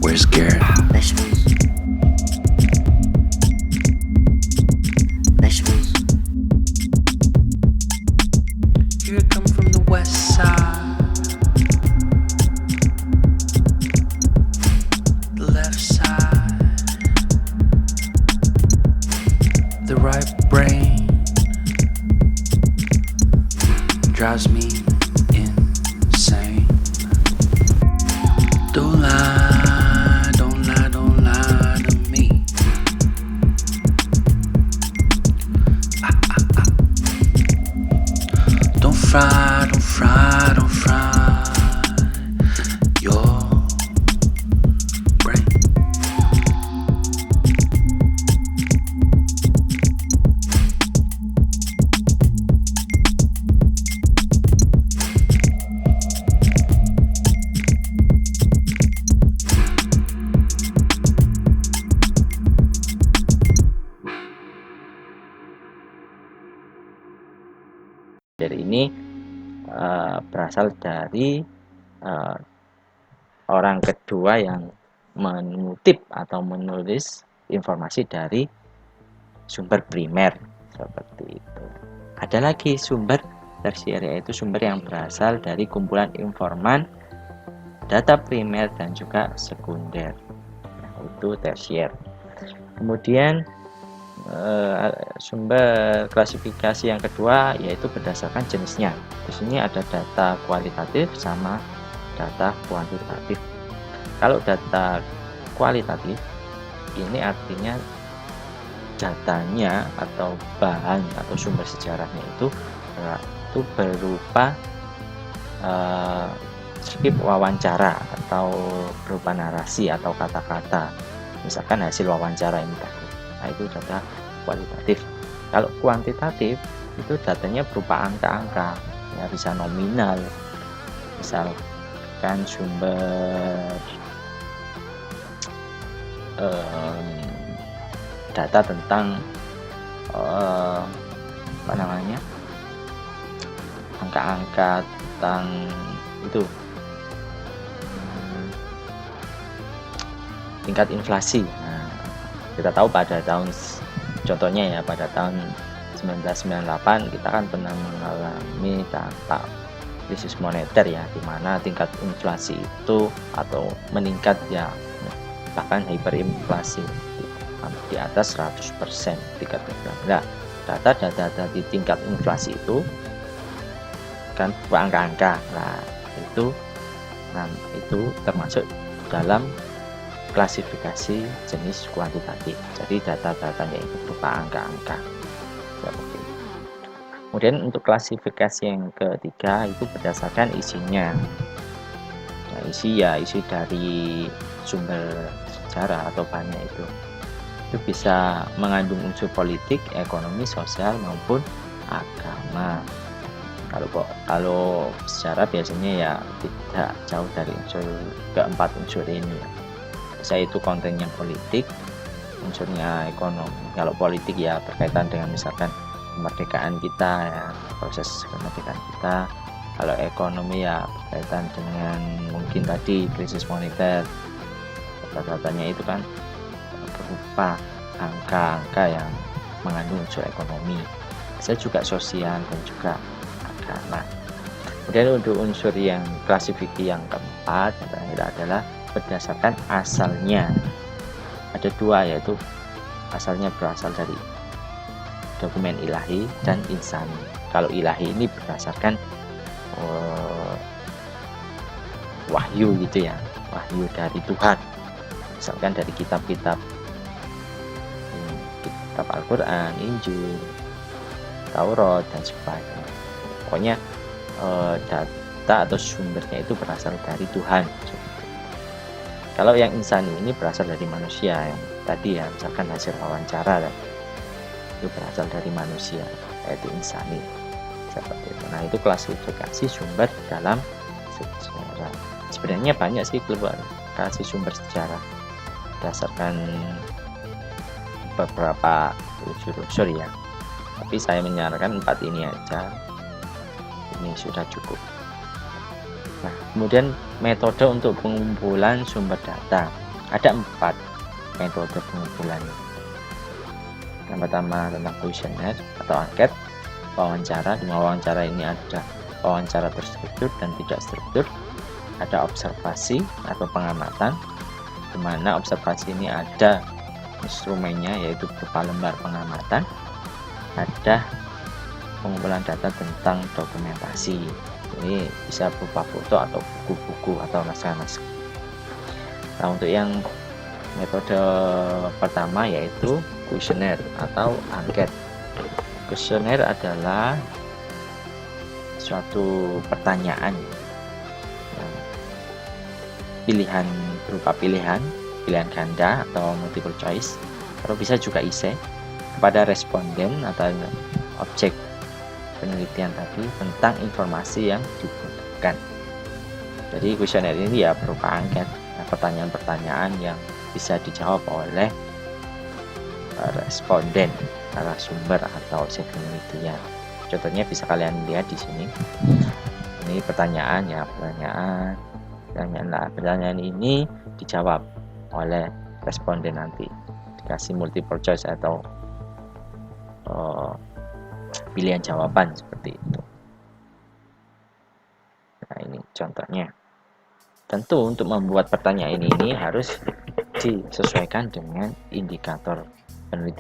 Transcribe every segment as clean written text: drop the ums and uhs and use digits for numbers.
Where's Garrett? Vegetables. Vegetables. Here I come from the west side, the left side, the right brain drives me insane. Don't lie, don't lie, don't lie to me. Don't fry, don't fry, don't fry your brain. Dari ini berasal dari orang kedua yang mengutip atau menulis informasi dari sumber primer seperti itu. Ada lagi sumber tersier, yaitu sumber yang berasal dari kumpulan informan data primer dan juga sekunder, yaitu tersier. Kemudian sumber klasifikasi yang kedua yaitu berdasarkan jenisnya. Di sini ada data kualitatif sama data kuantitatif. Kalau data kualitatif ini artinya datanya atau bahan atau sumber sejarahnya itu berupa skrip wawancara atau berupa narasi atau kata-kata, misalkan hasil wawancara ini tadi. Nah, itu data kualitatif. Kalau kuantitatif itu datanya berupa angka-angka, ya bisa nominal, misalkan sumber data tentang angka-angka tentang itu tingkat inflasi. Nah, kita tahu pada tahun, contohnya ya pada tahun 1998 kita kan pernah mengalami dampak krisis moneter ya, di mana tingkat inflasi itu atau meningkat ya, bahkan hiperinflasi di atas 100% tingkat inflasi. Nah, data-data di tingkat inflasi itu kan angka-angka. Nah, itu termasuk dalam klasifikasi jenis kuantitatif. Jadi data-datanya itu berupa angka-angka. Seperti itu. Kemudian untuk klasifikasi yang ketiga itu berdasarkan isinya. Nah, isi dari sumber sejarah atau bahannya itu bisa mengandung unsur politik, ekonomi, sosial maupun agama. Kalau sejarah biasanya ya tidak jauh dari keempat unsur ini. Yaitu kontennya politik, unsurnya ekonomi. Kalau politik ya berkaitan dengan misalkan kemerdekaan kita ya, proses kemerdekaan kita. Kalau ekonomi ya berkaitan dengan mungkin tadi krisis moneter. Data-datanya itu kan berupa angka-angka yang mengandung unsur ekonomi. Bisa juga sosial dan juga agama. Kemudian untuk unsur yang klasifikasi yang keempat adalah berdasarkan asalnya. Ada dua, yaitu asalnya berasal dari dokumen ilahi dan insani. Kalau ilahi ini berdasarkan wahyu gitu ya, wahyu dari Tuhan, misalkan dari kitab Al-Quran, Injil, Taurat dan sebagainya. Pokoknya data atau sumbernya itu berasal dari Tuhan. Kalau yang insani ini berasal dari manusia, yang tadi ya misalkan hasil wawancara itu berasal dari manusia, yaitu insani. Seperti itu. Nah, itu klasifikasi sumber dalam sejarah. Sebenarnya banyak sih klasifikasi sumber sejarah berdasarkan beberapa unsur-unsur ya. Tapi saya menyarankan 4 ini aja. Ini sudah cukup. Nah, kemudian metode untuk pengumpulan sumber data. Ada 4 metode pengumpulan. Yang pertama tentang kuesioner atau angket, wawancara. Di wawancara ini ada wawancara terstruktur dan tidak struktur. Ada observasi atau pengamatan, di mana observasi ini ada instrumennya yaitu berupa lembar pengamatan. Ada pengumpulan data tentang dokumentasi, ini bisa berupa foto atau buku-buku atau naskah-naskah. Nah, untuk yang metode pertama yaitu kuesioner atau angket. Kuesioner adalah suatu pertanyaan pilihan berupa pilihan ganda atau multiple choice, atau bisa juga essay kepada responden atau objek penelitian tadi tentang informasi yang dibutuhkan. Jadi kuesioner ini ya berupa angket, pertanyaan-pertanyaan yang bisa dijawab oleh responden, narasumber atau objek penelitian. Contohnya bisa kalian lihat di sini. Ini pertanyaan ya, pertanyaan ini dijawab oleh responden nanti, dikasih multiple choice atau pilihan jawaban seperti itu. Nah, ini contohnya. Tentu untuk membuat pertanyaan ini harus disesuaikan dengan indikator penelitian.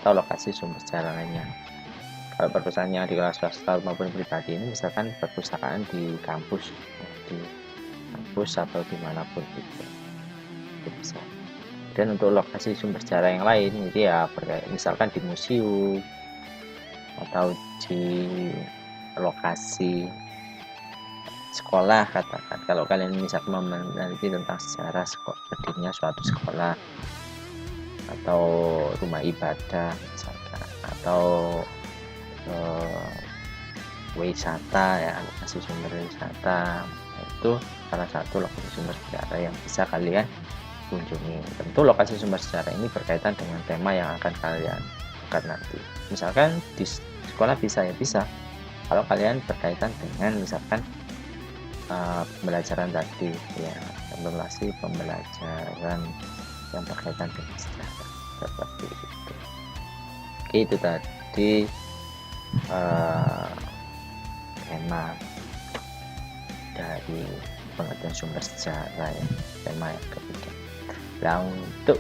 atau lokasi sumber sejarah lainnya. Kalau perpustakaan yang dikelola swasta maupun pribadi ini misalkan perpustakaan di kampus atau dimanapun itu bisa. Dan untuk lokasi sumber sejarah yang lain itu ya misalkan di museum atau di lokasi sekolah, katakan kalau kalian misalkan meneliti tentang sejarah berdirinya suatu sekolah atau rumah ibadah misalkan, atau wisata ya, lokasi sumber wisata, itu salah satu lokasi sumber sejarah yang bisa kalian kunjungi. Tentu lokasi sumber sejarah ini berkaitan dengan tema yang akan kalian angkat nanti. Misalkan di sekolah bisa kalau kalian berkaitan dengan misalkan pembelajaran tadi ya, simulasi pembelajaran yang berkaitan dengan sejarah seperti itu. Oke, itu tadi tema dari pengertian sumber sejarah ya, tema yang ketiga. Nah, untuk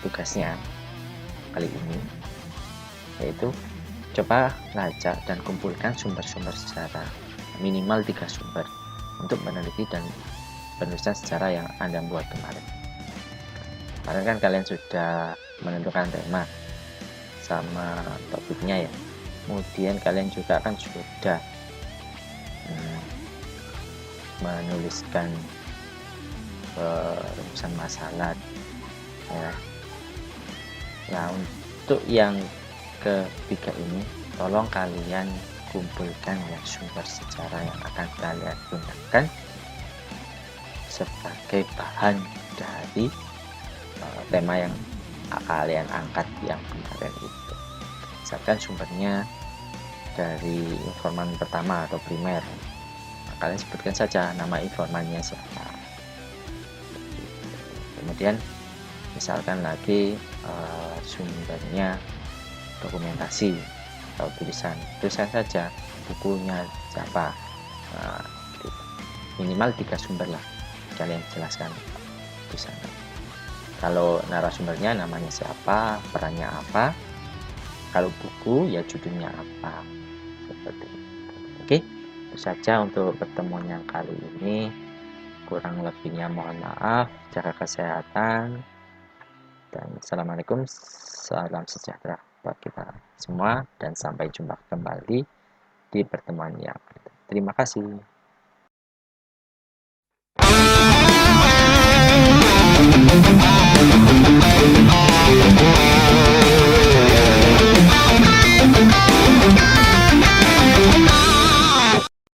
tugasnya kali ini yaitu coba lacak dan kumpulkan sumber-sumber sejarah, minimal 3 sumber untuk meneliti dan penulisan sejarah yang Anda buat kemarin. Kemarin kan kalian sudah menentukan tema sama topiknya ya, kemudian kalian juga kan sudah menuliskan rumusan masalah ya. Nah, untuk yang ketiga ini tolong kalian kumpulkan ya sumber sejarah yang akan kalian gunakan sebagai bahan dari tema yang kalian angkat yang kemarin itu. Misalkan sumbernya dari informan pertama atau primer, kalian sebutkan saja nama informannya siapa. Kemudian misalkan lagi sumbernya dokumentasi atau tulisan saja bukunya siapa. Minimal 3 sumber lah kalian jelaskan di sana. Kalau narasumbernya namanya siapa, perannya apa, kalau buku ya judulnya apa, seperti itu. Oke, itu saja untuk pertemuan yang kali ini. Kurang lebihnya mohon maaf. Jaga kesehatan dan assalamualaikum, salam sejahtera buat kita semua dan sampai jumpa kembali di pertemuan yang terima kasih.